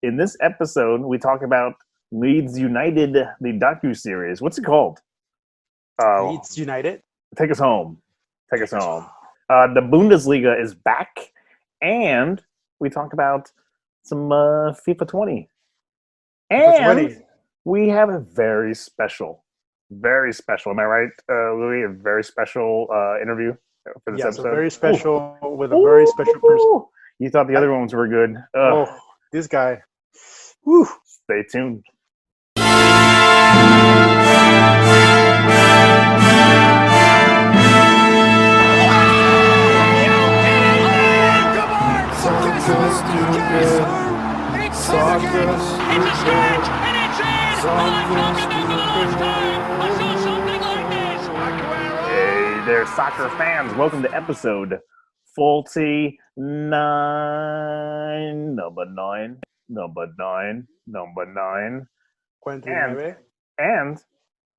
In this episode, we talk about Leads United, the docuseries. What's it called? Leads United. Take us home. Take us home. The Bundesliga is back, and we talk about some FIFA 20. And we have a very special, am I right, Louis? A very special interview for this episode? Very special with a very special person. You thought the other ones were good. This guy. Woo. Stay tuned. Hey there, soccer fans. Welcome to episode 49. Number nine. And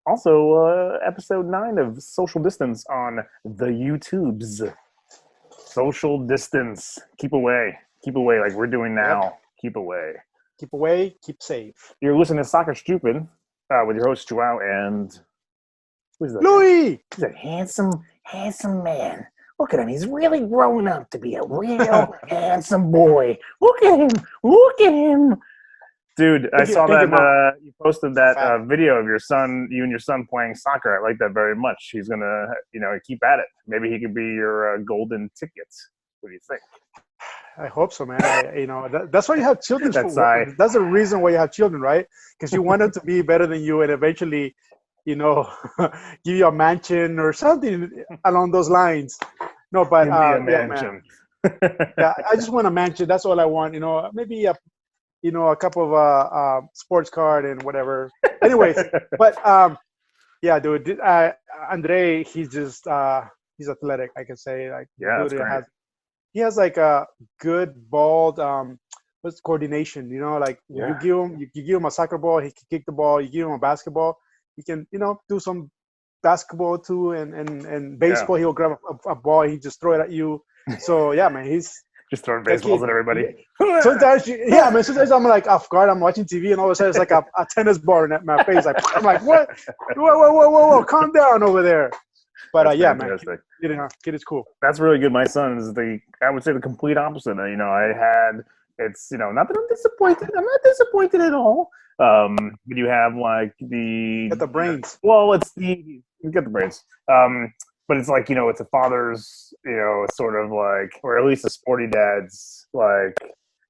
also episode 9 of Social Distance on the YouTubes. Social distance. Keep away like we're doing now. Yep. Keep away, keep safe. You're listening to Soccer Stupid with your host João and who's that? Louis. He's a handsome man. Look at him. He's really grown up to be a real handsome boy. Look at him. Dude, I saw that you posted that video of you and your son playing soccer. I like that very much. He's going to, keep at it. Maybe he could be your golden ticket. What do you think? I hope so, man. That's why you have children. That's the reason why you have children, right? Because you want them to be better than you and eventually, give you a mansion or something along those lines. No, but a mansion. Yeah, I just want a mansion. That's all I want. Maybe a couple of sports card and whatever. Anyways, but yeah, dude. Andre, he's just he's athletic. I can say, like, yeah, dude, he has like a good ball. What's coordination? You give him a soccer ball, he can kick the ball. You give him a basketball, he can do some basketball too, and baseball. He'll grab a ball, he just throw it at you. So yeah, man, he's just throwing baseballs at everybody. Sometimes I'm like off guard. I'm watching TV, and all of a sudden it's like a tennis ball in my face. I'm like, what? Whoa! Calm down over there. But yeah, man, kid is cool. That's really good. My son is I would say the complete opposite. Not that I'm disappointed. I'm not disappointed at all. But you have like Get the brains. Well, you get the brains. But it's like, it's a father's, sort of like, or at least a sporty dad's, like,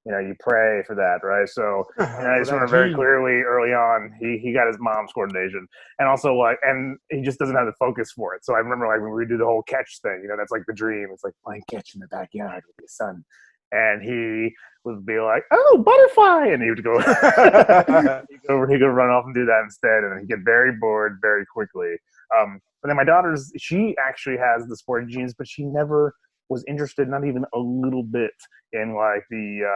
you pray for that, right? So I just remember very clearly early on, he got his mom's coordination. And also, and he just doesn't have the focus for it. So I remember, when we do the whole catch thing, that's like the dream. It's like playing catch in the backyard with his son. And he would be like, "Oh, butterfly!" And he would go, he'd go run off and do that instead, and he'd get very bored very quickly. But then my daughter's, she actually has the sporting genes, but she never was interested, not even a little bit, in like the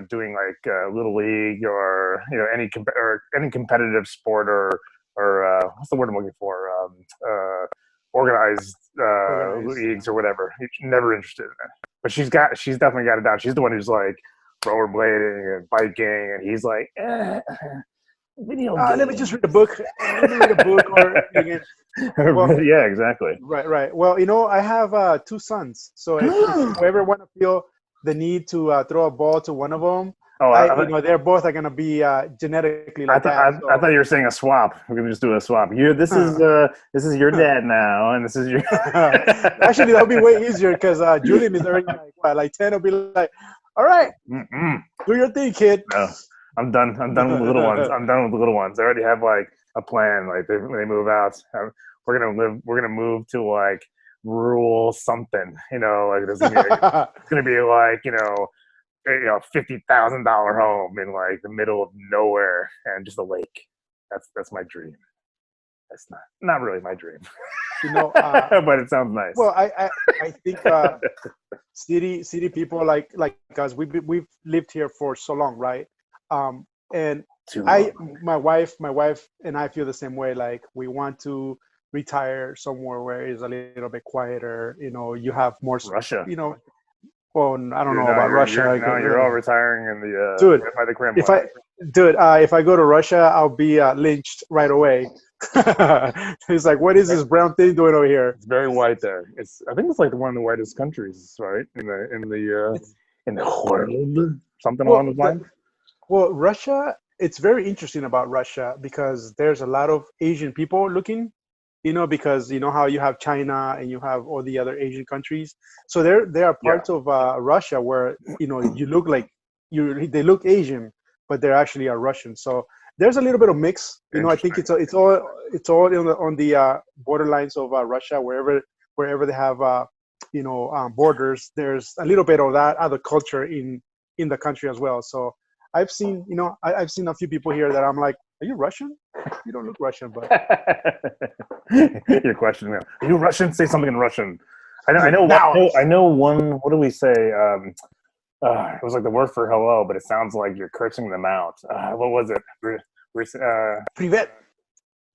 doing like little league or any competitive sport or what's the word I'm looking for? Organized leagues or whatever. Never interested in it. But she's definitely got it down. She's the one who's like rollerblading and biking, and he's like, video games. Let me just read a book. Yeah, exactly. Right. Well, I have 2 sons. So if you ever want to feel the need to throw a ball to one of them, they're both are going to be genetically like that. I thought you were saying a swap. We're going to just do a swap. This is your dad now, and this is your. Actually, that'll be way easier because Julian is already like 10. He'll be like, "All right, do your thing, kid." No, I'm done. I'm done with the little ones. I already have like a plan. Like when they move out, we're gonna move to like rural something. Like it's gonna be like $50,000 home in like the middle of nowhere and just a lake. That's my dream. That's not really my dream. But it sounds nice. Well, I think city people like us, we've lived here for so long, right? And my wife and I feel the same way. Like we want to retire somewhere where it's a little bit quieter. You have more Russia. Well, I don't know about Russia. You're all retiring in the Dude, by the Kremlin. if I go to Russia, I'll be lynched right away. He's like, what is this brown thing doing over here? It's very white there. I think it's like one of the whitest countries, right? In the world, something along those lines. Well, Russia, it's very interesting about Russia because there's a lot of Asian people looking, because you know how you have China and you have all the other Asian countries. So there are parts of Russia where, you look like they look Asian, but they're actually are Russian. So there's a little bit of mix. I think it's all on the borderlines of Russia, wherever they have borders. There's a little bit of that other culture in the country as well. So I've seen I've seen a few people here that I'm like, are you Russian? You don't look Russian, but your question. Are you Russian? Say something in Russian. I know one. What do we say? It was like the word for hello, but it sounds like you're cursing them out. What was it? Privet.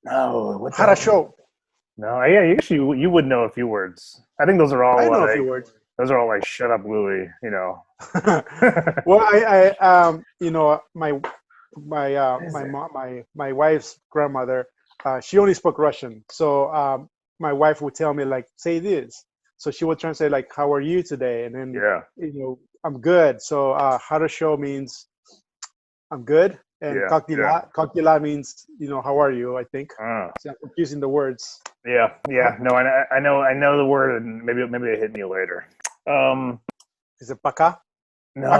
No. What's Хорошо. No. Yeah. You would know a few words. I think those are all. I know a few words. Those are all like "shut up, Louie." Well, my wife's grandmother, she only spoke Russian, so my wife would tell me like, say this. So she would translate like, how are you today? And then I'm good. So хорошо means I'm good, and как дела means how are you? I think. So I'm confusing the words. Yeah. No, I know the word, and maybe it hit me later. Is it пока? No.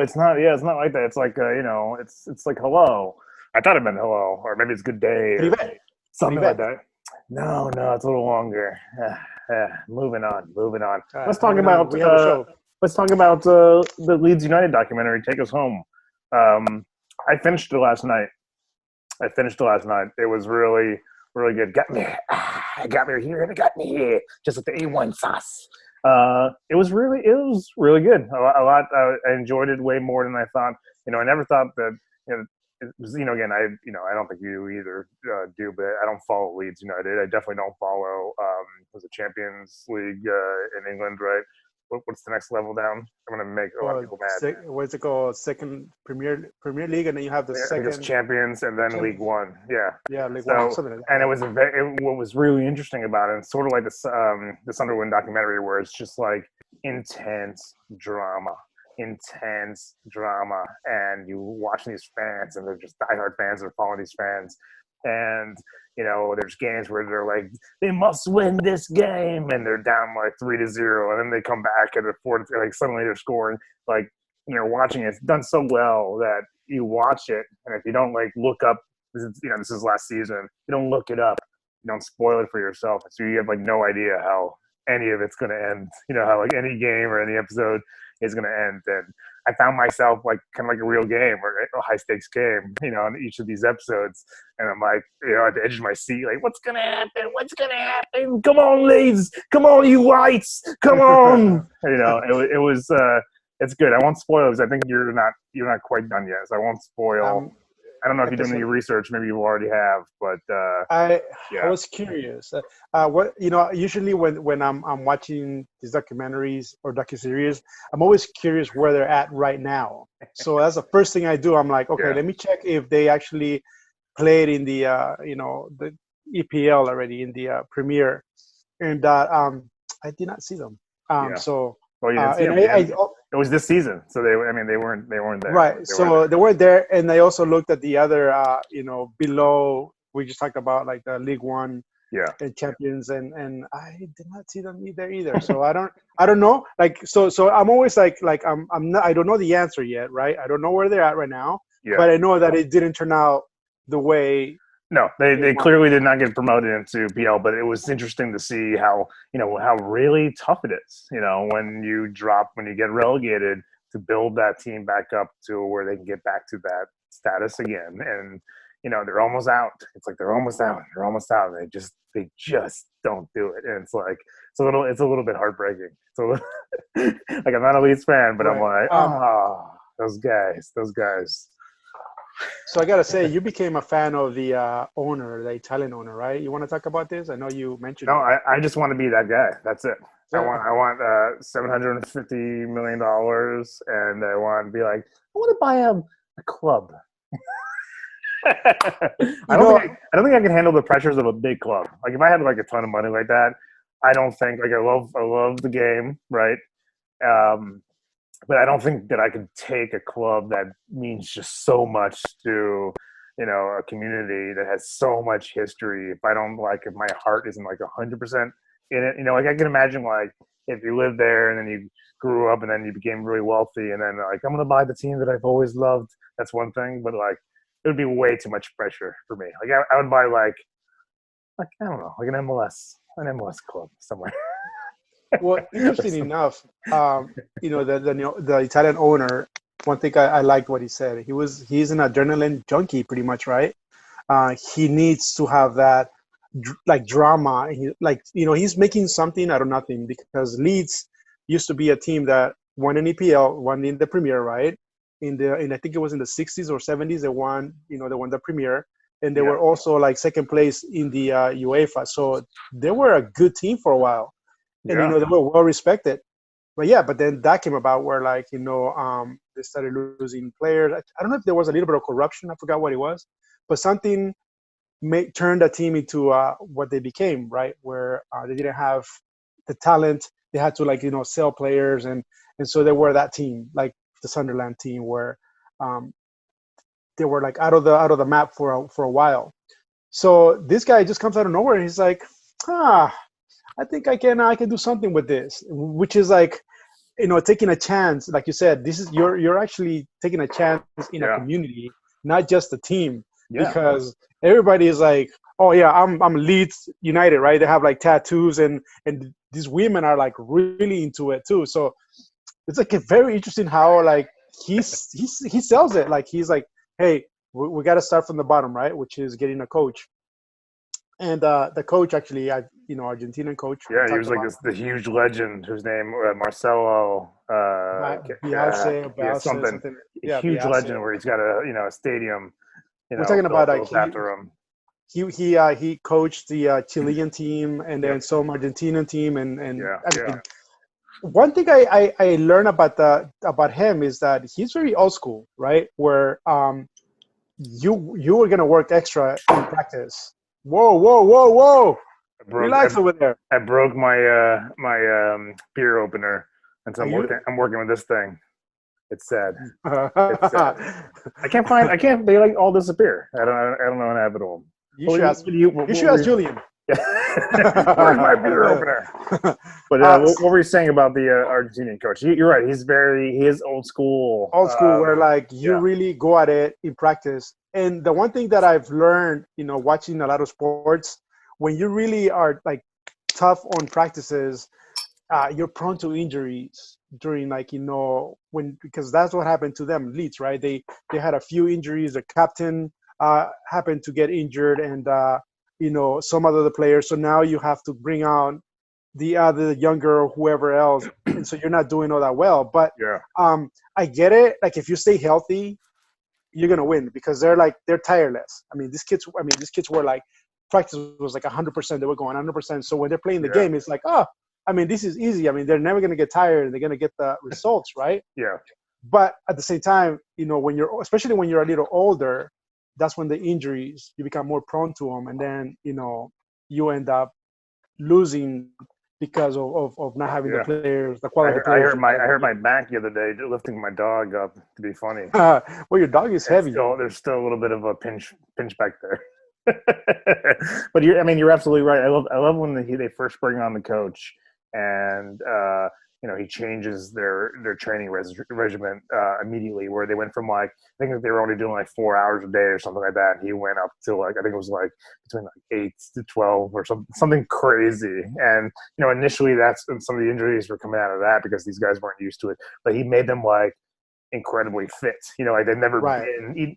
It's not. Yeah, it's not like that. It's like it's like hello. I thought it meant hello, or maybe it's good day, or something like that. No, it's a little longer. Moving on. Let's talk about the Leads United documentary. Take us home. I finished it last night. It was really, really good. Got me here, and it got me here, just like the A1 sauce. It was really good. A lot. I enjoyed it way more than I thought. I never thought that. It was, again, I don't think you either do, but I don't follow Leeds United. I definitely don't follow the Champions League in England, right? What's the next level down? I'm gonna make a lot of people mad. What's it called? Second Premier League, and then you have the second. I think it's Champions, and then League One. Yeah, League One. Something like that. And it was what was really interesting about it, it's sort of like this the Sunderland documentary, where it's just like intense drama, and you watching these fans, and they're just diehard fans that are following these fans. And there's games where they're like, they must win this game, and they're down like 3-0, and then they come back and like suddenly they're scoring. Like, watching it, it's done so well that you watch it, and if you don't like look up, this is last season, you don't look it up, you don't spoil it for yourself, so you have like no idea how any of it's going to end. How like any game or any episode is going to end. And I found myself like kind of like a real game, or a high stakes game, on each of these episodes. And I'm like, at the edge of my seat, like, what's going to happen? Come on, Leeds. Come on, you Whites. Come on. It was, it's good. I won't spoil because I think you're not quite done yet. So I won't spoil. I don't know if you've done any research. Maybe you already have, but I was curious. Usually when I'm watching these documentaries or docuseries, I'm always curious where they're at right now. So that's the first thing I do. I'm like, okay, let me check if they actually played in the the EPL already, in the Premier, and I did not see them. So. Well, you didn't see them. It was this season, so they weren't there. Right. They weren't there, and I also looked at the other, below. We just talked about like the League One, and Champions, and I did not see them either. So I don't know. Like, so I'm always like I'm not. I don't know the answer yet, right? I don't know where they're at right now, but I know that it didn't turn out the way. No, they clearly did not get promoted into PL, but it was interesting to see how really tough it is, when you get relegated, to build that team back up to where they can get back to that status again. And, they're almost out. It's like they're almost out. And they just don't do it. And it's like, it's a little bit heartbreaking. So like, I'm not a Leeds fan, but I'm like, those guys. So I gotta say, you became a fan of the owner, the Italian owner, right? You want to talk about this? I know you mentioned No, it. I just want to be that guy. That's it. Yeah. I want $750 million, and I want to be like, I want to buy a club. You know, I don't think I can handle the pressures of a big club. Like if I had like a ton of money like that, I don't think like I love the game, right? Um, but I don't think that I could take a club that means just so much to, a community that has so much history. If I don't like, if my heart isn't like 100% in it, like I can imagine like if you lived there and then you grew up and then you became really wealthy and then like I'm gonna buy the team that I've always loved. That's one thing, but like it would be way too much pressure for me. Like I would buy like I don't know, like an MLS club somewhere. well, interesting enough, the Italian owner. One thing I liked what he said. He's an adrenaline junkie, pretty much, right? He needs to have that like drama. He's making something out of nothing because Leeds used to be a team that won an EPL, won in the Premier, right? I think it was in the 60s or 70s they won. They won the Premier, and they Yeah, were also like second place in the UEFA. So they were a good team for a while, and yeah, they were well respected. But yeah, but then that came about where they started losing players. I don't know if there was a little bit of corruption. I forgot what it was, but something turned the team into what they became, right? Where they didn't have the talent. They had to sell players, and so they were that team, like the Sunderland team, where um, they were like out of the map for a while. So this guy just comes out of nowhere and he's like, I think I can do something with this, which is like taking a chance. Like you said, this is you're actually taking a chance in a yeah, community, not just a team, yeah. because everybody is like, oh yeah, I'm Leeds United, right? They have like tattoos, and these women are like really into it too. So it's like a very interesting how like he sells it. Like he's like, hey, we got to start from the bottom, right? Which is getting a coach. And the coach actually, Argentinian coach, we Yeah, he talked was like about this the huge legend whose name Marcelo. Bielsa, Something. something. A Yeah, huge Bielsa. legend where he's got a stadium, We're talking about built after him. he coached the Chilean team and Yep. then some Argentinian team, and Yeah. I Yeah. mean, one thing I learned about him is that he's very old school, right? Where you were gonna work extra in practice. Whoa, whoa, whoa, whoa! I broke. Relax over there. I broke my beer opener, and so Are you? I'm working with this thing. It's sad. It's sad. I can't find. I can't. They like all disappear. I don't know what happened to them. You should ask. You should What were ask you? Julian. Where's my beer opener? But uh, what were you saying about the Argentinian coach? You're right. He is old school. Old school, where like you Yeah, really go at it in practice. And the one thing that I've learned, watching a lot of sports, when you really are like tough on practices, you're prone to injuries during when, because that's what happened to them, Leeds, right? They had a few injuries. The captain happened to get injured, and some other players. So now you have to bring out the other younger or whoever else, and so you're not doing all that well. But yeah, I get it. Like if you stay healthy, you're gonna win because they're tireless. These kids were like practice was like 100%. They were going 100%. So when they're playing the yeah, game, it's like, oh, this is easy. They're never gonna get tired. They're gonna get the results, right? yeah, But at the same time, especially when you're a little older, that's when the injuries you become more prone to them, and then you end up losing because of not having the yeah. players, the quality players you I have. hurt my back the other day lifting my dog up to be funny. Well, your dog is heavy. There's still a little bit of a pinch back there. But you're absolutely right. I love when they first bring on the coach and he changes their training regimen immediately, where they went from like I think they were only doing like 4 hours a day or something like that. And he went up to like I think it was like between like 8 to 12 or something crazy. And initially that's some of the injuries were coming out of that because these guys weren't used to it. But he made them like incredibly fit. Like they've never Right. been.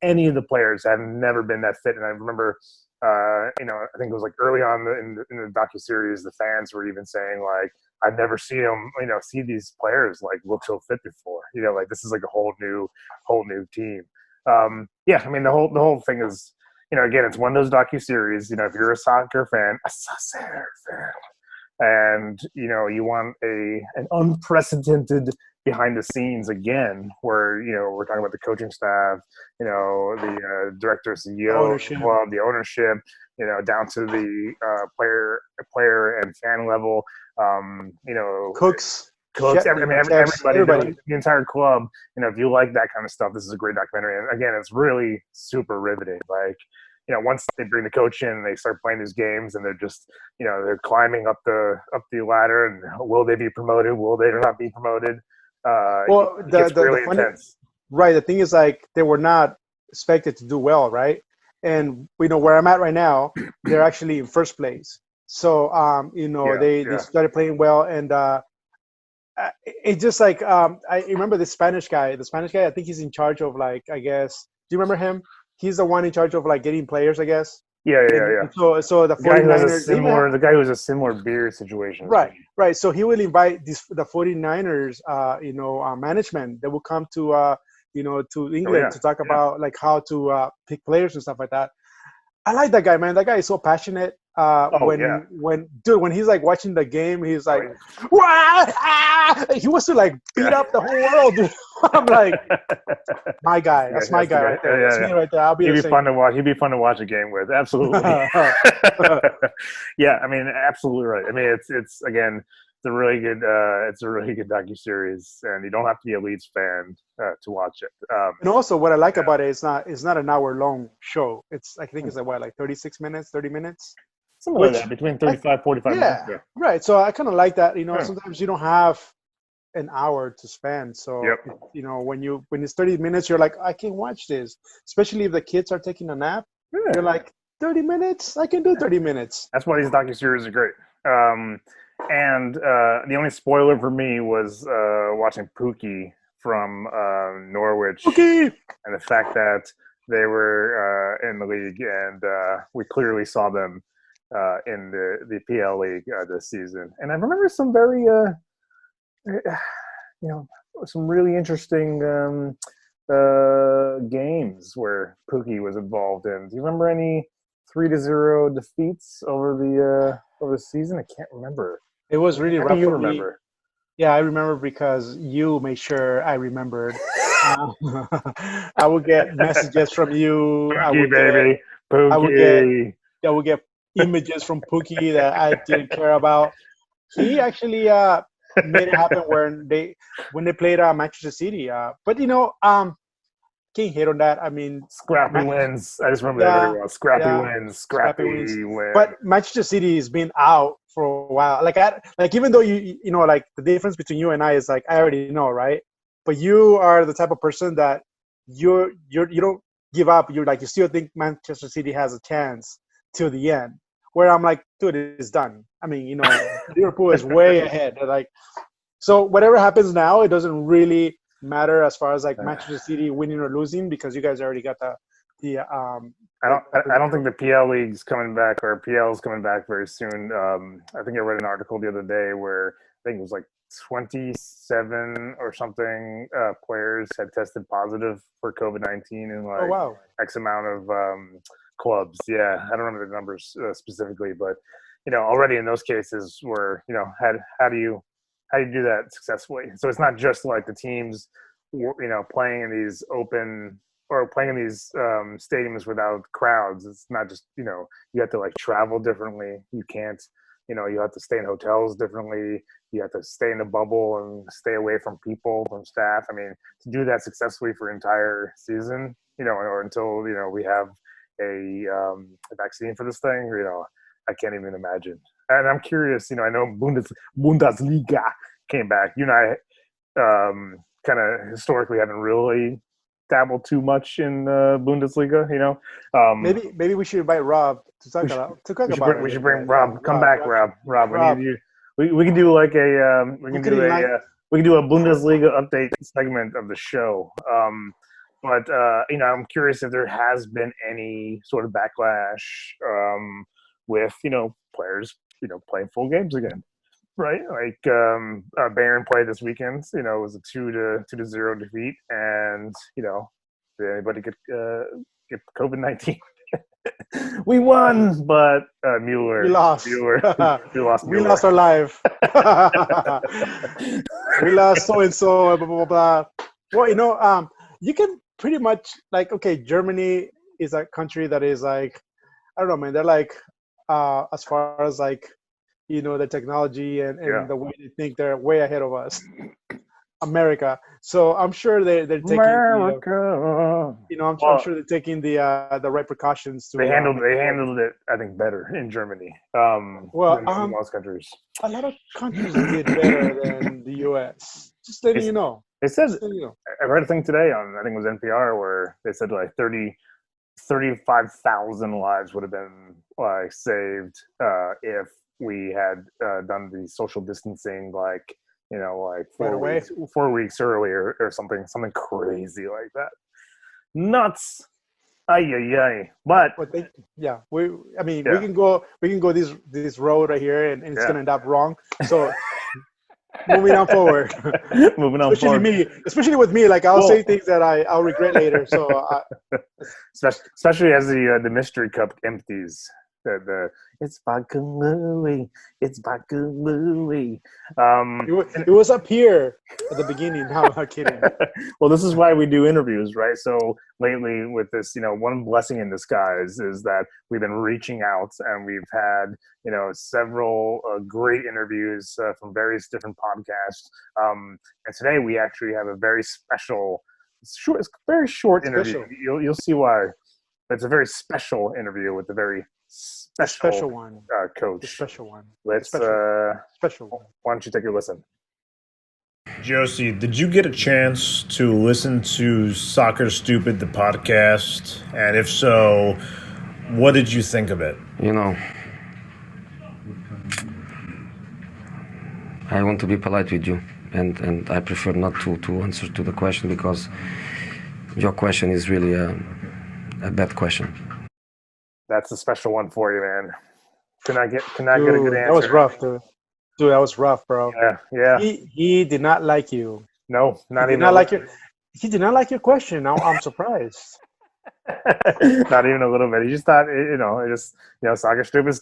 Any of the players have never been that fit. And I remember, I think it was like early on in the docuseries, the fans were even saying like, "I've never seen them, see these players like look so fit before. Like this is like a whole new team." Yeah, I mean the whole thing is, again, it's one of those docuseries. If you're a soccer fan, and you want an unprecedented behind the scenes again, where we're talking about the coaching staff, the director, CEO, Ownership. club, the ownership, down to the player and fan level, Cooks. cooks, Chef, everybody, everybody. the entire club. If you like that kind of stuff, this is a great documentary. And again, it's really super riveting. Like, once they bring the coach in and they start playing these games, and they're just, they're climbing up the ladder, and will they be promoted? Will they not be promoted? Well, It gets really funny, intense. right? The thing is, like, they were not expected to do well, right? And where I'm at right now, they're actually in first place. So, they started playing well, and it's just like, I remember the Spanish guy. The Spanish guy, I think he's in charge of, like, I guess. Do you remember him? He's the one in charge of, like, getting players, I guess. Yeah. And so the The guy who has 49ers, the guy who has a similar beer situation. right. So he will invite the 49ers, management. They will come to England to talk about, like, how to pick players and stuff like that. I like that guy, man. That guy is so passionate. When he's, like, watching the game, he's like, wah! Ah! He wants to, like, beat up the whole world. Dude. I'm like, my guy. That's my guy right there. That's me right there. I'll be. He'd be fun to watch. He'd be fun to watch a game with. Absolutely. Yeah, I mean, absolutely right. I mean, it's again, it's a really good docuseries, and you don't have to be a Leeds fan to watch it. And also, what I like about it is not an hour long show. I think it's like 36 minutes, 30 minutes. Something like that, between 35, 45 minutes. Yeah, right. So I kind of like that. Sometimes you don't have an hour to spend. So, when it's 30 minutes, you're like, I can watch this. Especially if the kids are taking a nap. Yeah. You're like, 30 minutes? I can do 30 minutes. That's why these docuseries are great. And the only spoiler for me was watching Pookie from Norwich. Pookie! And the fact that they were in the league, and we clearly saw them in the PL League this season. And I remember some very, some really interesting games where Pookie was involved in. Do you remember any 3-0 defeats over the season? I can't remember. It was really rough. You remember? Me. Yeah, I remember because you made sure I remembered. I would get messages from you. Pookie, I would get images from Pookie that I didn't care about. He actually made it happen when they played Manchester City. But can't hate on that. I mean, scrappy wins. I just remember that very well. Scrappy wins. But Manchester City has been out for a while. Even though like the difference between you and I is, like, I already know, right? But you are the type of person that you don't give up. You're like, you still think Manchester City has a chance till the end. Where I'm like, dude, it's done. I mean, Liverpool is way ahead. Like, so whatever happens now, it doesn't really matter as far as, like, Manchester City winning or losing, because you guys already got the I don't think the PL League's coming back, or PL is coming back very soon. I think I read an article the other day where I think it was like 27 or something players had tested positive for COVID-19 in X amount of clubs. Yeah, I don't remember the numbers specifically, but already in those cases where how do you do that successfully? So it's not just like the teams playing in these open or playing in these stadiums without crowds. It's not just you have to, like, travel differently. You can't you have to stay in hotels differently. You have to stay in a bubble and stay away from people, from staff. I mean, to do that successfully for an entire season, or until we have a vaccine for this thing, I can't even imagine. And I'm curious, I know Bundesliga came back. You and I kind of historically haven't really dabbled too much in Bundesliga, Maybe we should invite Rob to talk about it. We should bring Rob. Come back, Rob. We can do like a we can do a Bundesliga update segment of the show. But I'm curious if there has been any sort of backlash with players playing full games again, right? Like Bayern played this weekend. It was a 2-0 defeat, and Did anybody get COVID-19? We won, but Mueller. We lost. We lost. We lost our life. We lost so and so. Blah blah blah. Well, you can pretty much like Germany is a country that is like I don't know, man. They're like as far as like the technology and the way they think, they're way ahead of us. America. So I'm sure they're taking America. I'm sure they're taking the right precautions to. They handled it, I think, better in Germany. Than most countries. A lot of countries did better than the U.S. Just letting you know. It says I read a thing today on I think it was NPR where they said like 35,000 lives would have been like saved if we had done the social distancing like 4 weeks earlier or something crazy like that. Nuts. Ay. But we can go this road right here and it's gonna end up wrong. So moving on forward. Especially with me, like I'll say things that I'll regret later. So especially as the mystery cup empties. It's vodka Louie. It's vodka Louie. It was up here at the beginning. No, I'm not kidding. Well, this is why we do interviews, right? So lately with this, one blessing in disguise is that we've been reaching out and we've had, several great interviews from various different podcasts. And today we actually have a very special, very short interview. You'll see why. It's a very special interview with a very special one, coach. The special one. Special one. Why don't you take a listen? Josie, did you get a chance to listen to Soccer Stupid, the podcast? And if so, what did you think of it? I want to be polite with you, and I prefer not to answer to the question because your question is really a bad question. That's a special one for you, man. Can I get a good answer? That was rough, dude. Dude, that was rough, bro. Yeah. He did not like you. No, not even. He did not like your question. Now I'm surprised. Not even a little bit. He just thought, soccer stupid. It's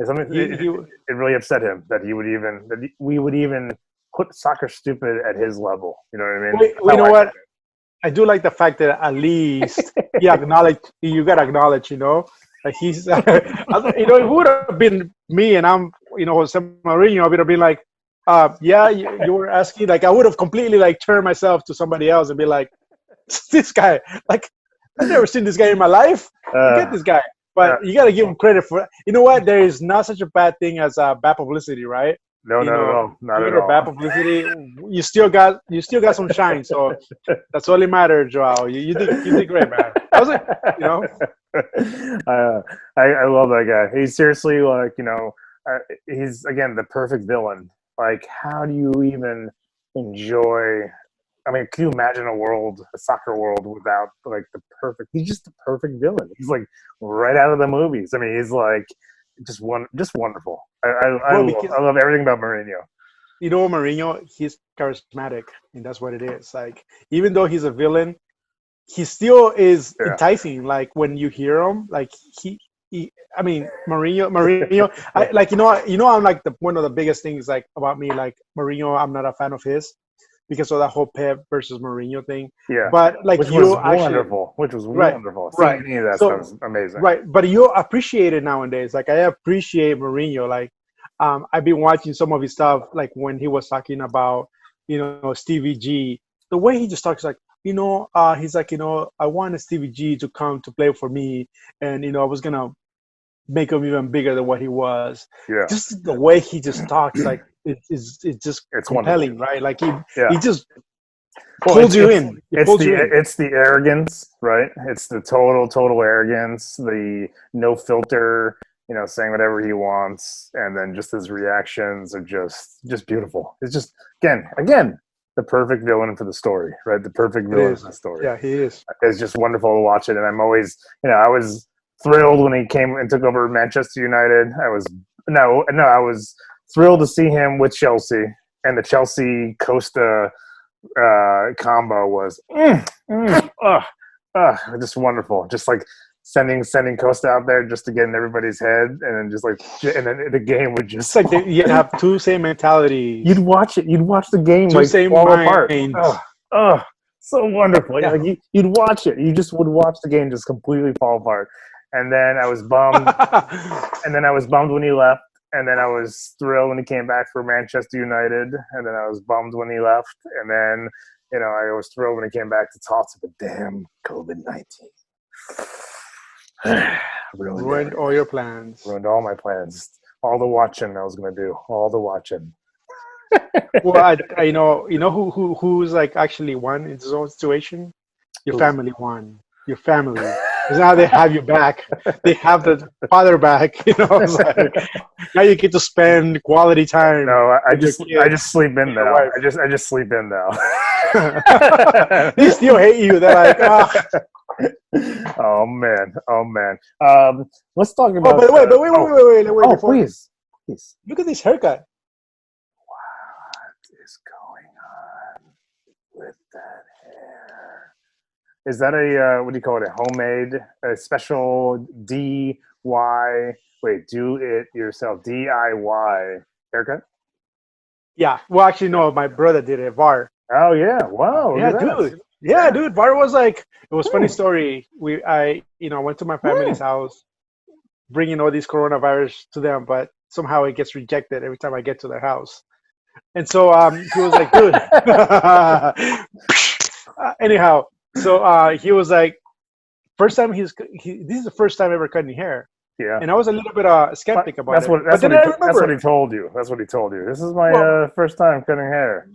something. It really upset him that we would even put soccer stupid at his level. You know what I mean? You know what? I do like the fact that at least he acknowledged. You gotta acknowledge, like he's. It would have been me, and I'm, José Mourinho. I would have been like, you were asking. Like I would have completely like turned myself to somebody else and be like, this guy. Like I've never seen this guy in my life. Forget this guy. But you gotta give him credit for. You know what? There is not such a bad thing as bad publicity, right? No, not at all. Not at all. Bad publicity. You still got some shine. So that's all that matters, Joao. You did great, man. I was like, I love that guy. He's seriously like, he's again the perfect villain. Like, how do you even enjoy? I mean, can you imagine a soccer world without like he's just the perfect villain. He's like right out of the movies. I mean, he's like just wonderful. I love everything about Mourinho. Mourinho, he's charismatic, and that's what it is. Like, even though he's a villain, he still is enticing. Like when you hear him, like Mourinho. I'm like one of the biggest things like about me, like Mourinho. I'm not a fan of his because of that whole Pep versus Mourinho thing. Yeah, but like which was wonderful. Right. That sounds amazing. Right, but you appreciate it nowadays. Like I appreciate Mourinho. Like I've been watching some of his stuff, like when he was talking about Stevie G. The way he just talks, like he's like I wanted Stevie G to come to play for me, and I was gonna make him even bigger than what he was. Yeah, just the way he just talks, like it's just compelling, wonderful. Right? Like he just pulls you in. It's the arrogance, right? It's the total arrogance, the no filter, saying whatever he wants, and then just his reactions are just beautiful. It's just again the perfect villain for the story, right? The perfect villain for the story. Yeah, he is. It's just wonderful to watch it, and I'm always, I was thrilled when he came and took over Manchester United. I was thrilled to see him with Chelsea and the Chelsea Costa combo was just wonderful. Just like sending Costa out there just to get in everybody's head, and then the game would just It's like you have two same mentalities. You'd watch the game Two like same fall apart. minds. So wonderful. Yeah. Like you'd watch it. You just would watch the game just completely fall apart. And then I was bummed. When he left. And then I was thrilled when he came back for Manchester United. And then I was bummed when he left. And then, I was thrilled when he came back to talk to the damn COVID-19. Ruined all your plans. Ruined all my plans. All the watching I was going to do. All the watching. Well, I know who's like actually won in his own situation. Your family won. Your family, because now they have you back. They have the father back. It's like, now you get to spend quality time. No, I just sleep in now. I just sleep in now. They still hate you. They're like, oh man. Let's talk about. But wait. Oh, please. Look at this haircut. What is going on with that hair? Is that a what do you call it? A homemade, a special DIY? Wait, do it yourself DIY haircut? Yeah. Well, actually, no. My brother did it. VAR. Oh yeah! Wow. Yeah, dude. Yeah, dude. VAR was like, it was a funny story. I went to my family's house, bringing all these coronavirus to them, but somehow it gets rejected every time I get to their house. And so he was like, dude. Anyhow, so he was like, this is the first time ever cutting hair. Yeah. And I was a little bit skeptic about it. That's what he told you. That's what he told you. This is my first time cutting hair.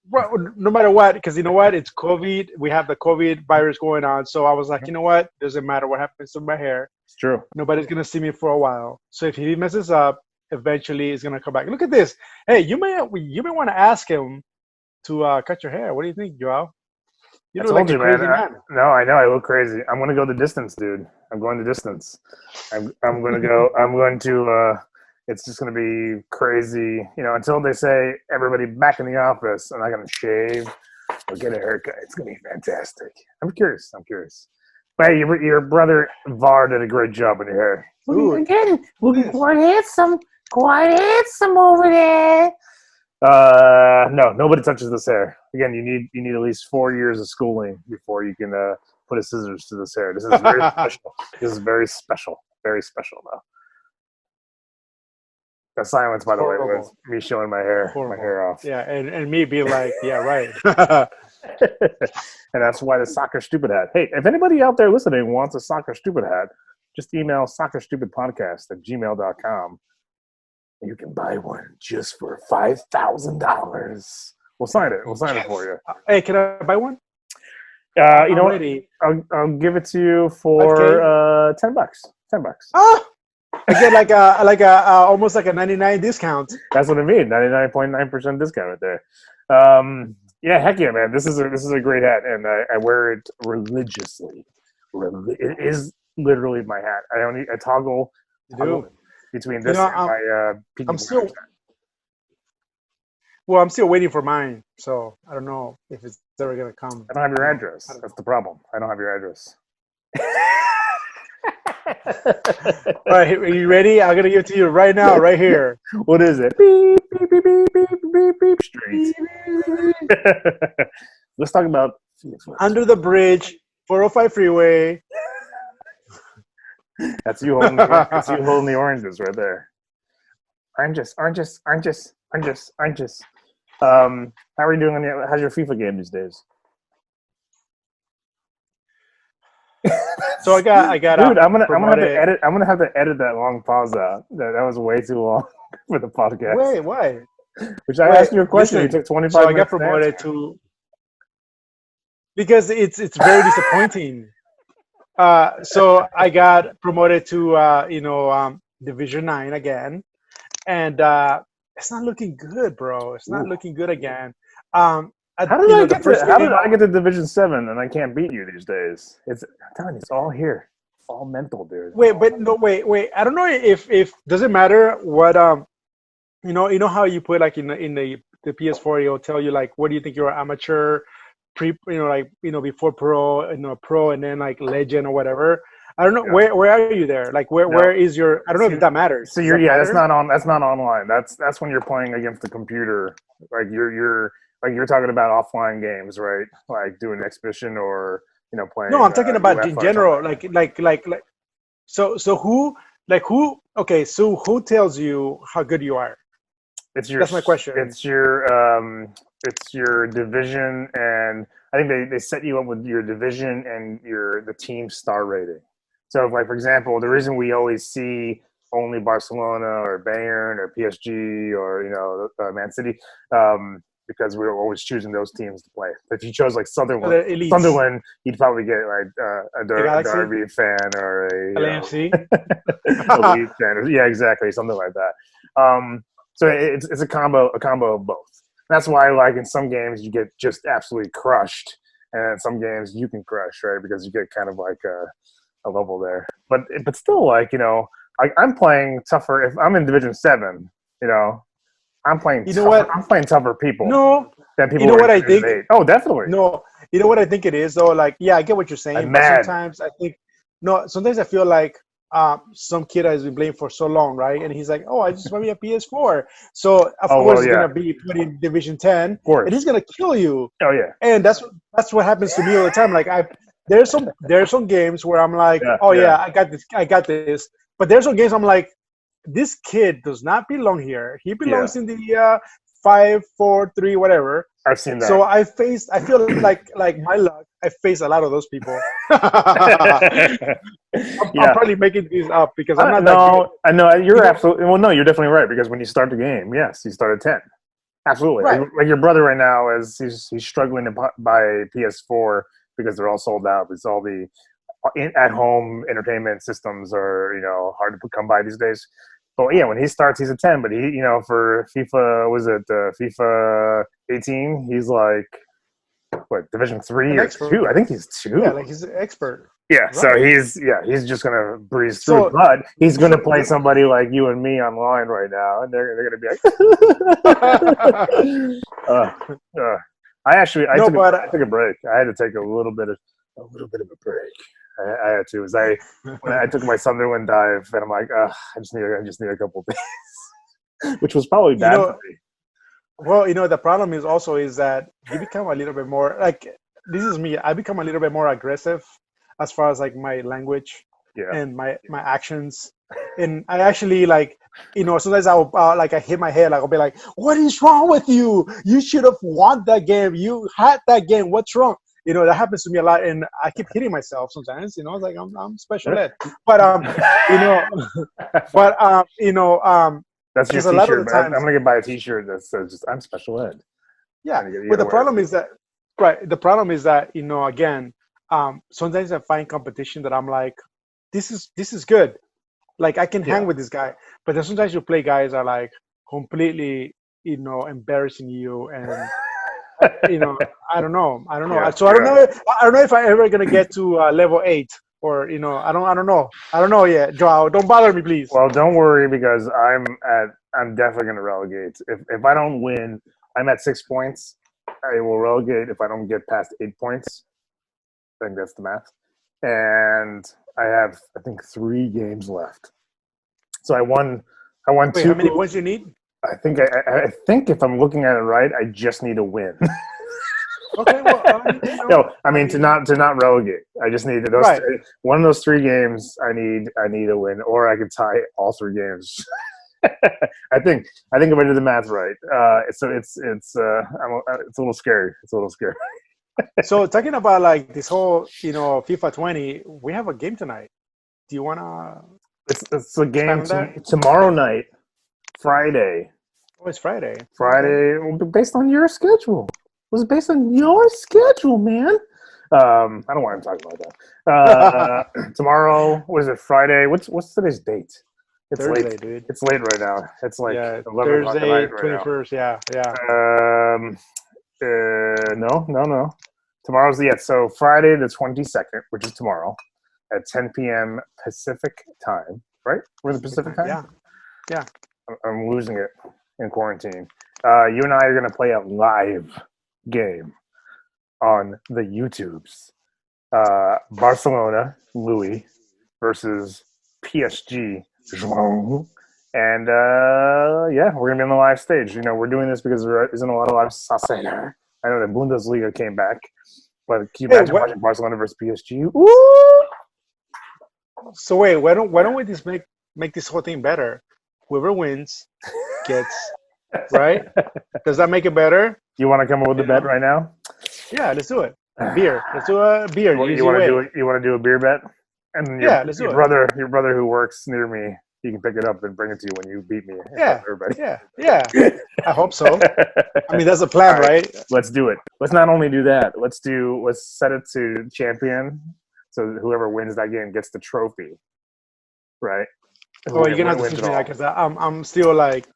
Well, no matter what, because you know what? It's COVID. We have the COVID virus going on. So I was like, you know what? Doesn't matter what happens to my hair. It's true. Nobody's going to see me for a while. So if he messes up, eventually he's going to come back. Look at this. Hey, you may want to ask him to cut your hair. What do you think, Joao? You look like a crazy man. No, I know. I look crazy. I'm going to go the distance, dude. I'm going the distance. I'm going to go. I'm going to. It's just going to be crazy, until they say everybody back in the office. I'm not going to shave or get a haircut. It's going to be fantastic. I'm curious. But hey, your brother VAR did a great job on your hair. Again, looking quite handsome over there. No, nobody touches this hair. Again, you need at least 4 years of schooling before you can put a scissors to this hair. This is very special. This is very special. Very special, though. The silence, by the way, was me showing my hair off. Yeah, and me being like, yeah, right. And that's why the Soccer Stupid Hat. Hey, if anybody out there listening wants a Soccer Stupid Hat, just email soccerstupidpodcast@gmail.com. And you can buy one just for $5,000. We'll sign it. We'll sign it for you. Hey, can I buy one? You know what? I'll give it to you for $10. $10. Oh! I get like a almost like a 99 discount. That's what I mean. 99.9% discount right there. Yeah, heck yeah, man. This is a great hat, and I wear it religiously. It is literally my hat. I toggle between this and my I'm still waiting for mine, so I don't know if it's ever gonna come. I don't have your address. That's the problem. I don't have your address. All right, are you ready? I'm gonna give it to you right now, right here. What is it? Beep, beep, beep, beep, beep, beep, beep, streets. Let's talk about Under the Bridge, 405 freeway. That's you holding the oranges right there. Oranges. How are you doing how's your FIFA game these days? So I got. Dude, I'm gonna have to edit that long pause out. That was way too long for the podcast. Wait, why? Which I asked you a question. You took 25 minutes. So I got promoted to because it's very disappointing. So I got promoted to Division 9 again, and it's not looking good, bro. It's not looking good again. How did I get to Division 7 and I can't beat you these days? I'm telling you, it's all here. It's all mental, dude. Wait. I don't know if does it matter what you know how you put like in the the PS4, it'll tell you like, what do you think you're amateur, before pro, pro, and then like legend or whatever. I don't know where are you there? Like where is your? I don't know if that matters. So that's not online. That's when you're playing against the computer. Like you're talking about offline games, right? Like doing exhibition or playing. No, I'm talking about UEFA in general. Okay, so who tells you how good you are? That's my question. It's your division, and I think they set you up with your division and the team star rating. So, like for example, the reason we always see only Barcelona or Bayern or PSG or Man City, because we were always choosing those teams to play. If you chose like Sunderland, you'd probably get like a Derby fan or a LAFC, a Leeds fan. Yeah, exactly, something like that. So it's a combo of both. That's why, like in some games, you get just absolutely crushed, and in some games you can crush, right? Because you get kind of like a level there. But still, like I'm playing tougher. If I'm in Division 7, I'm playing. I'm playing tougher people. No, than people. You know what I think? 8. Oh, definitely. No, you know what I think it is though. Like, yeah, I get what you're saying. But sometimes I think sometimes I feel like some kid has been playing for so long, right? And he's like, "Oh, I just want me a PS4." So of course he's gonna be put in Division 10, and he's gonna kill you. Oh yeah. And that's what happens to me all the time. Like there's some games where I'm like, I got this. But there's some games I'm like, this kid does not belong here. He belongs in the 5, 4, 3, whatever. I've seen that. So I feel like my luck, I face a lot of those people. I'm probably making these up because I'm not that good. I know you're absolutely no, you're definitely right, because when you start the game, yes, you start at 10. Absolutely. Right. Like your brother right now he's struggling to buy PS4 because they're all sold out. It's all the at-home entertainment systems are hard to come by these days. But yeah, when he starts, he's a 10. But he, for FIFA, FIFA 18? He's like what, Division 3 or 2? I think he's 2. Yeah, like he's an expert. Yeah, right. So he's just gonna breeze through. But he's gonna play somebody like you and me online right now, and they're gonna be like, I took a break. I had to take a little bit of a break. I had to. When I took my Sunderland dive, and I'm like, I just need a couple days, which was probably bad for me. Well, the problem is that you become a little bit more like, this is me. I become a little bit more aggressive as far as like my language and my actions. And I actually sometimes I'll I hit my head, like I'll be like, "What is wrong with you? You should have won that game. You had that game. What's wrong?" That happens to me a lot, and I keep hitting myself sometimes. It's like I'm special ed, but that's your T-shirt. I'm gonna buy a T-shirt that says just, "I'm special ed." Yeah, but the problem is that, right? The problem is that again, sometimes I find competition that I'm like, this is good. Like I can hang with this guy, but then sometimes you play guys that are like completely embarrassing you, and I don't know. Yeah, so I don't know if I'm ever gonna get to level 8, or I don't know yet. Joao, don't bother me, please. Well, don't worry, because I'm definitely gonna relegate. If I don't win, I'm at 6 points. I will relegate if I don't get past 8 points. I think that's the math. And I have, I think, 3 games left. So I won. Wait, 2. how many points you need? I think if I'm looking at it right, I just need a win. Okay, well, no, I mean to not relegate. I just need those. Right. One of those 3 games. I need a win, or I could tie all 3 games. I think if I did the math right, it's a little scary. It's a little scary. So talking about like this whole FIFA 20, we have a game tonight. Do you wanna? It's a game tomorrow night, Friday. Oh, it's Friday. Friday, based on your schedule. It was based on your schedule, man. I don't want to talk about that. Tomorrow, what is it? Friday. What's today's date? It's Thursday, late, dude. It's late right now. It's like 11 Thursday, o'clock right 21st. Now. Yeah. No. Tomorrow's so Friday the 22nd, which is tomorrow, at 10 p.m. Pacific time. Right? We're in the Pacific time. Yeah. I'm losing it. in quarantine. You and I are going to play a live game on the YouTubes. Barcelona, Lui, versus PSG, João. And yeah, we're going to be on the live stage. You know, we're doing this because there isn't a lot of live soccer. I know the Bundesliga came back, but can you imagine watching Barcelona versus PSG? Woo! So wait, why don't we just make this whole thing better? Whoever wins gets right. Does that make it better? You want to come up with a bet right now? Yeah, let's do it. Beer. Let's do a beer. You want to do it? You want to do a beer bet? And let's do it. Your brother who works near me, he can pick it up and bring it to you when you beat me. Everybody. Yeah. I hope so. I mean, that's a plan, right? Let's do it. Let's not only do that. Let's set it to champion. So whoever wins that game gets the trophy, right? Oh, you're gonna have to teach me that because I'm still like.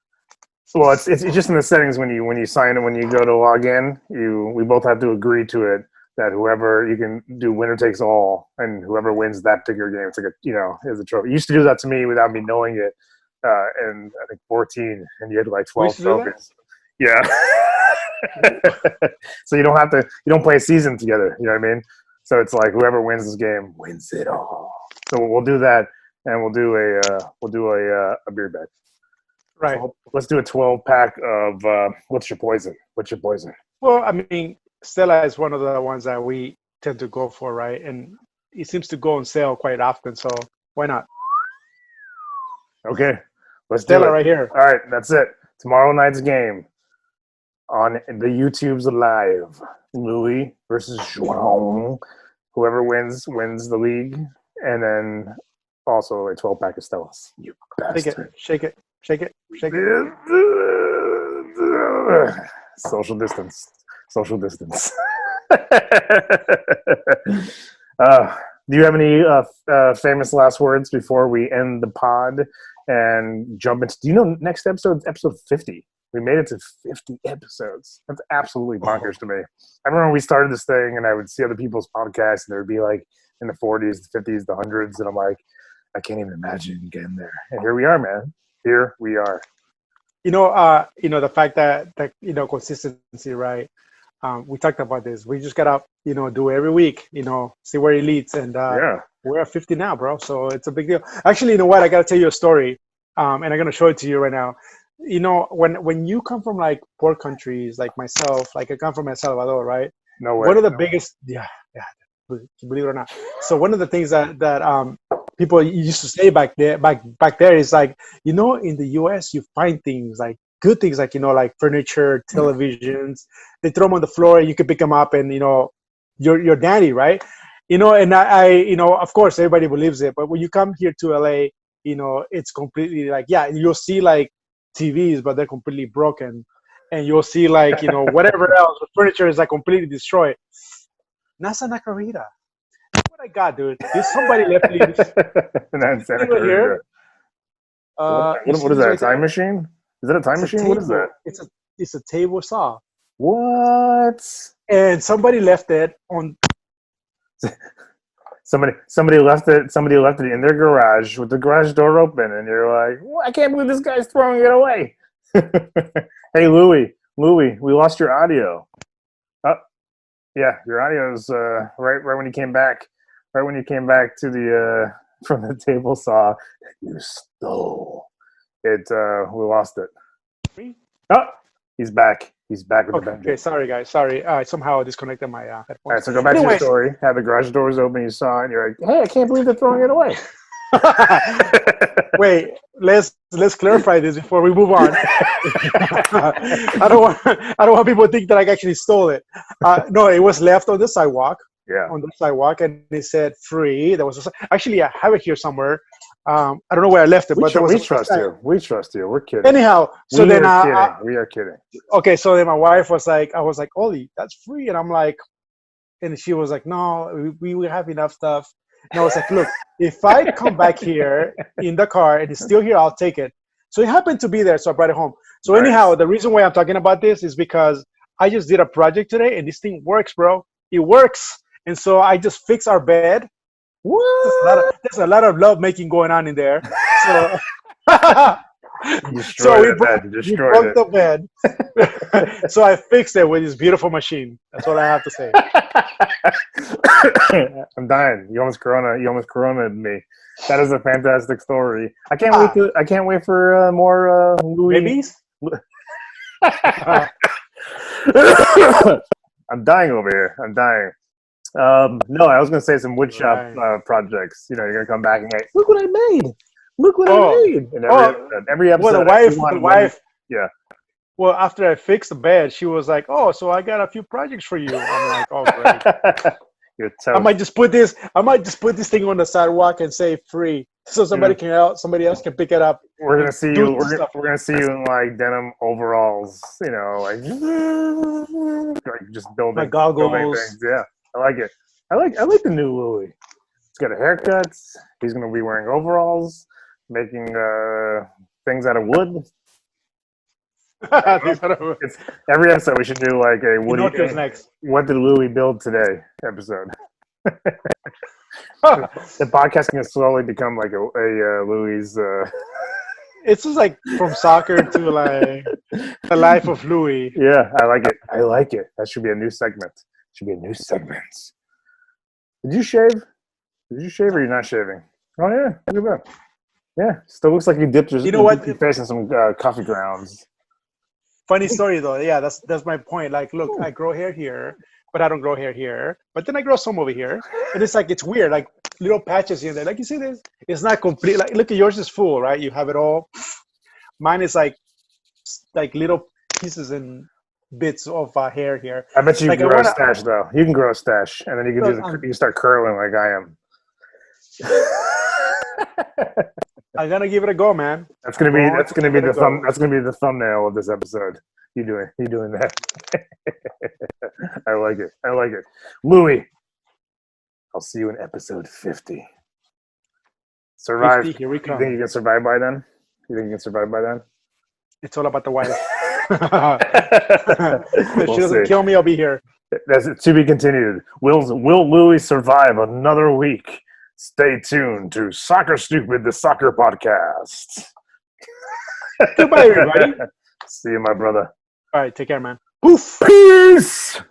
Well, it's just in the settings when you sign it, when you go to log in, we both have to agree to it that whoever you can do winner takes all, and whoever wins that particular game, it's like is a trophy. You used to do that to me without me knowing it, and I think 14, and you had like 12 trophies. Yeah. So you don't play a season together. You know what I mean? So it's like whoever wins this game wins it all. So we'll do that, and we'll do a beer bet. Right. So let's do a 12-pack of what's your poison? What's your poison? Well, I mean, Stella is one of the ones that we tend to go for, right? And it seems to go on sale quite often, so why not? Okay, let's Stella do it. Right here. All right, that's it. Tomorrow night's game on the YouTube's live. Louis versus João. Whoever wins the league, and then also a 12-pack of Stellas. You bastard. Shake it. Social distance. Do you have any famous last words before we end the pod and jump into? Do you know next episode? Episode 50. We made it to 50 episodes. That's absolutely bonkers to me. I remember when we started this thing, and I would see other people's podcasts, and there would be like in the 40s, the 50s, the 100s, and I'm like, I can't even imagine getting there. And here we are, man. Here we are. The fact that consistency, right? We talked about this. We just gotta, do it every week. See where it leads, and we're at 50 now, bro. So it's a big deal. Actually, you know what? I gotta tell you a story, and I'm gonna show it to you right now. When you come from like poor countries, like myself, like I come from El Salvador, right? No way. One of the biggest, believe it or not. So one of the things that people used to say back there is like, in the US you find things like good things like like furniture, televisions. They throw them on the floor and you can pick them up, and you're dandy, right? And I of course everybody believes it, but when you come here to LA, it's completely like, you'll see like TVs, but they're completely broken, and you'll see like whatever else, the furniture is like completely destroyed. Nasa Nakarita. What I got, dude? Did somebody left me this Santa right here? What is that? A time machine? Is that a time machine? What is that? It's a table saw. What? And somebody left it on. Somebody left it. Somebody left it in their garage with the garage door open, and you're like, well, I can't believe this guy's throwing it away. Hey, Louie, we lost your audio. Oh, yeah, your audio's right when you came back. Right when you came back to the from the table saw, you stole it. We lost it. Oh, he's back. He's back with the vengeance. Okay, sorry guys. Sorry, I somehow disconnected my headphones. All right, so go back to your story. Have the garage doors open. You saw it. And you're like, hey, I can't believe they're throwing it away. Wait, let's clarify this before we move on. I don't want people to think that I actually stole it. No, it was left on the sidewalk. Yeah. On the sidewalk, and it said free. There was actually I have it here somewhere. I don't know where I left it, but we trust you. We trust you. We're kidding. Anyhow, so we are kidding. Okay, so then my wife was like, I was like, Ollie, that's free, and I'm like, and she was like, no, we have enough stuff. And I was like, look, if I come back here in the car and it's still here, I'll take it. So it happened to be there, so I brought it home. So nice. Anyhow, the reason why I'm talking about this is because I just did a project today, and this thing works, bro. It works. And so I just fixed our bed. What? There's a lot of love making going on in there. So You destroyed the bed. You we destroyed broke the bed. So I fixed it with this beautiful machine. That's all I have to say. it. I'm dying. You almost coronaed me. That is a fantastic story. I can't wait for more Louis. Babies? I'm dying over here. I'm dying. No, I was gonna say some woodshop projects. You know, you're gonna come back and like, look what I made. Look what I made. And every episode. Well, the wife. Yeah. Well, after I fixed the bed, she was like, "Oh, so I got a few projects for you." I'm like, "Oh, great." You're I might just put this thing on the sidewalk and say free, so somebody else can pick it up. We're gonna see you. We're gonna see you in like denim overalls. You know, like just building My goggles. building things. Yeah, I like it. I like the new Louis. He's got a haircut. He's gonna be wearing overalls, making things out of wood. It's, every episode we should do like a what did Louis build today episode. The podcast can slowly become like a Louis. It's just like from soccer to like the life of Louis. Yeah, I like it. That should be a new segment. Did you shave? Or you're not shaving? Oh yeah, look at that. Yeah, still looks like you dipped your face in some coffee grounds. Funny story though. Yeah, that's my point. Like, look, I grow hair here, but I don't grow hair here. But then I grow some over here, and it's weird, like little patches here and there. Like, you see this? It's not complete. Like, look at yours is full, right? You have it all. Mine is like little pieces and bits of hair here. I bet you can grow a stash though. You can grow a stash, and then you can you can start curling like I am. I'm gonna give it a go, man. That's gonna be the thumbnail of this episode. You doing that? I like it. Louis, I'll see you in episode 50. Survive. 50, here we come. You think you can survive by then? It's all about the wife. If she doesn't kill me, I'll be here. That's to be continued. Will Louis survive another week? Stay tuned to Soccer Stupid, the soccer podcast. Goodbye, everybody. See you, my brother. All right, take care, man. Poof. Peace.